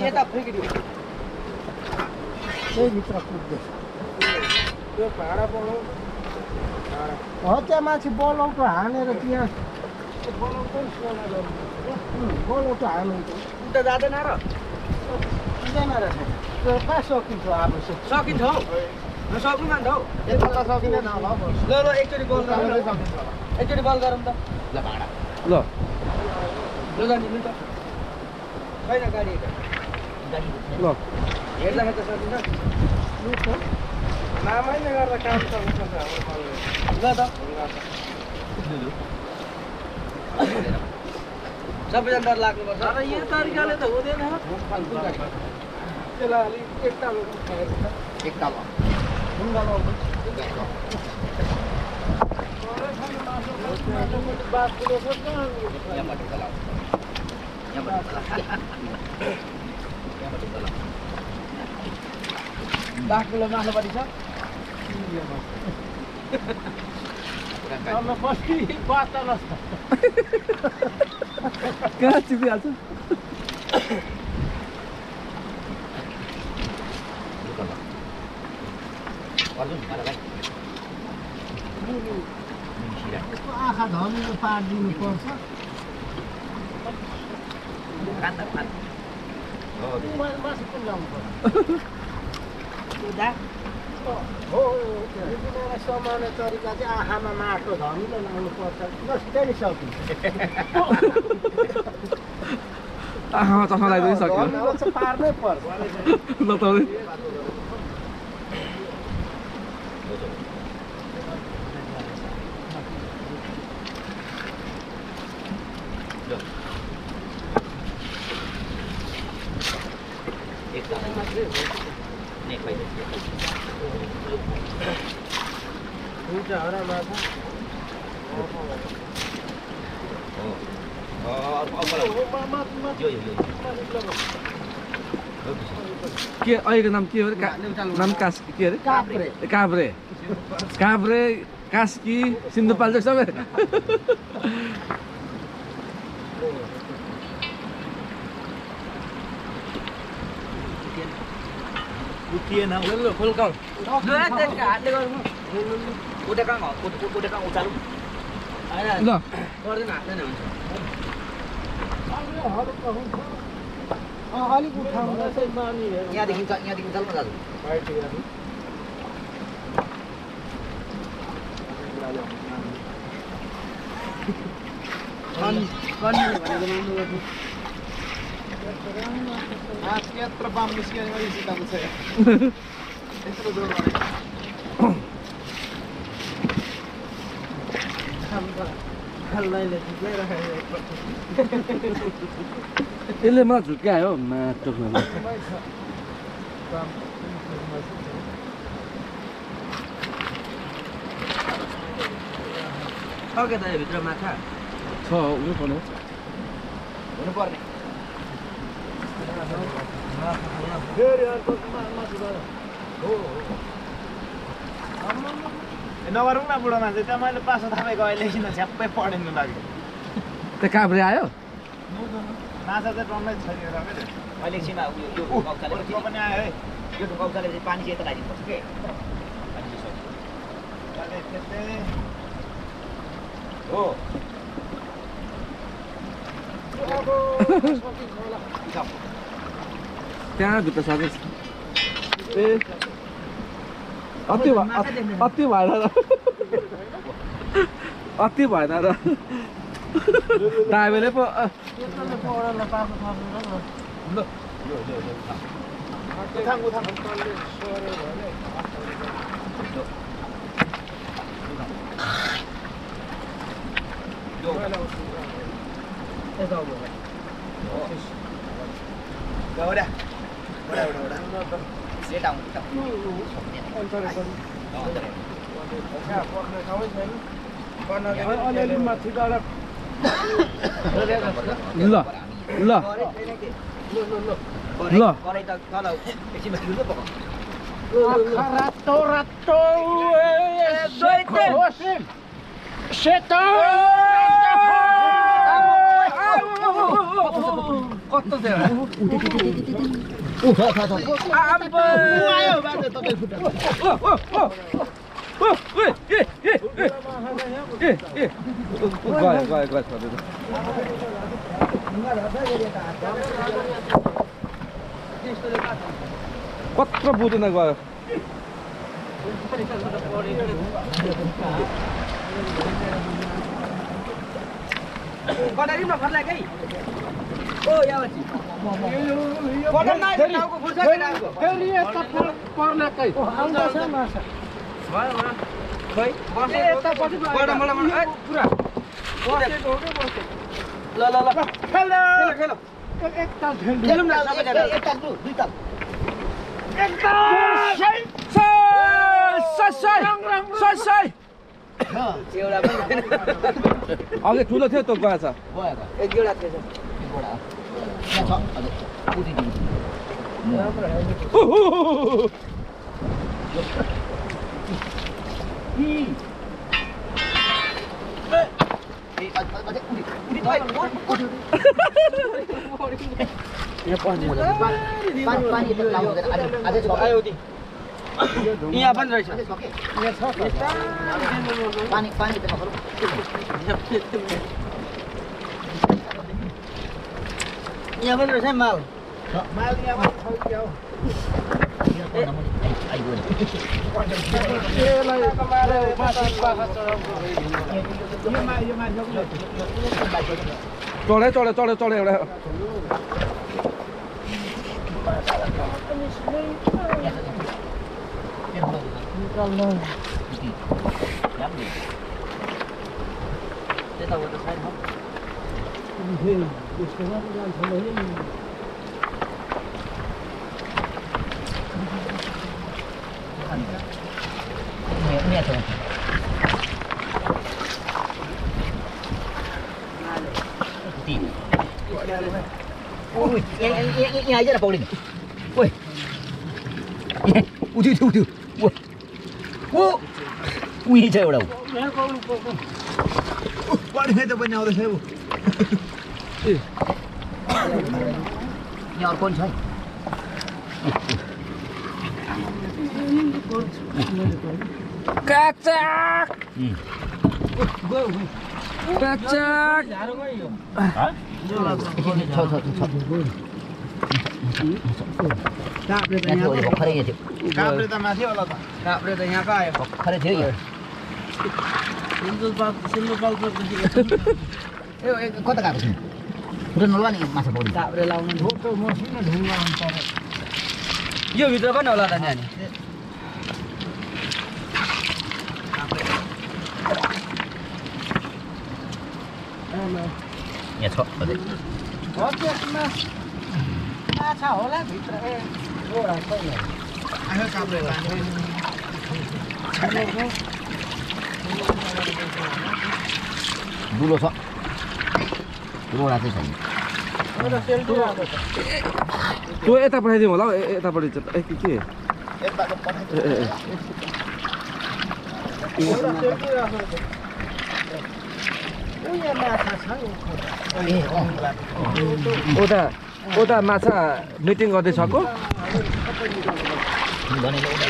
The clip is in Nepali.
यता फ्रिकिदियो त्यही भित्र कुद्दै त्यो भाडा बोलाउ हो त्यहाँ मान्छे बलौटो हानेर त्यहाँ बलौटो हानुहुन्छ उता जाँदैन र पुग्दैन रहेछ त्यो कहाँ सकिन्छ अब सकिन्छ हौ सक्नु मान्छ हौ यता त सकिँदैन होला ल एकचोटि बल गरौँ एकचोटि बल गरौँ त ल भाडा ल ल जाने नि त छैन गाडी ल हेर्दाखेरि त सकिन्छ नामै गर्दा काम सक्नुहुन्छ हाम्रो ल त सबैजना डर लाग्नुपर्छ तर यो तरिकाले त हुँदैन त्यसलाई अलिक एकताल एकताल बाघ किलो माथि छ बस्ती बाचा नस्त कहाँ चिपिहाल्छ आँखा धमिलो पारिदिनु पर्छ मासु पनि ल्याउनु पर्छ हो मलाई समाउने तरिका चाहिँ आँखामा माटो धमिलो लाउनु पर्छ जस्तै नि सकिन्छ आँखामा चस्मा लगाइदिनु सक्यो पार्नै पर्छ ल त के अहिलेको नाम के हो अरे नाम कास के अरे काभ्रे काभ्रे काभ्रे कास्की सिन्धुपाल्चोक सबै फुलकाउ हातले गर्नु उठे कहाँ उचालु ल गर्दैन हातले नै हुन्छ अलिक उठाउँदा चाहिँ मानी यहाँदेखि चल्नु दाजु यत्र बाम निस्कियो भने सिकाएको छ यत्रो जोर यसले मलाई झुक्क्यायो माटोमा के त यो भित्र माछा छ उयो पर्ने हुनुपर्ने नगरौँ न बुढो मान्छे त्यहाँ मैले पासो थापेको अहिले किन झ्याप्पै पढिनु लाग्यो त्यो काभ्रे आयो माछा चाहिँ टन्नै छैन अहिले एकछिनमा यो पनि आयो है यो ढुकाउचाले चाहिँ पानी चाहिँ यता लगाइदिनुपर्छ के हो त्यहाँ भित्र सकेछ ए अति भएन र अति भएन र दाबेले पो अलिअलि माथि गएर ल ल ल रातो रातो सेतो कस्तो छ एउटा आम्बो आयो बाजे तपाईँ खुट्टा गयो कत्रो बुझ्दैन गयो कटारी न फर्ला गई ओ यावची कटार नाइ टाउको फुर्छ के टाउको फेरि यता पर्ने कै आउँदैछ माछा खै बसे यतापटि बडा मलाई ए पुरा बसेको हो के बसे ल ल ल खेल खेल एक ताल झेल्नु खेलौँ न सबैजना एक ताल दुई ताल एउटा पनि अघि ठुलो थियो त्यो गएछ एक एउटा थिएछ यहाँ पनि रहेछ पानी पानी यहाँ पनि रहेछ माल माल यहाँ छौक्याउ चढे एउटा त्यताबाट छैन यहाँ आइज न पौडिनु ओइ उठ्यो उठ्यो ओ उही छ एउटा बढी त पनि आउँदैछ उ यहाँ अर्को नि छ काचाक काप्रे त यहाँ भर्खरै यहाँ थियो काप्रे त माथि होला त काप्रे त यहाँ पो आयो भर्खरै थियो यो ए कता गएको छ पुरा नलवा नि माछा पौडी काप्रे लाउनु ढोको मसिनो ढुङ्गा आउनु पर्यो यो भित्र पनि होला त नानी यहाँ छ अझै माछा होला भित्र ए रोडा छैन आयो काप्रे दुलो छ रोडा चाहिँ छैन त्यो यता पठाइदिउँ होला हौ यतापट्टि चाहिँ के यताको पठाइ उता माछा मिटिङ गर्दैछको भनेको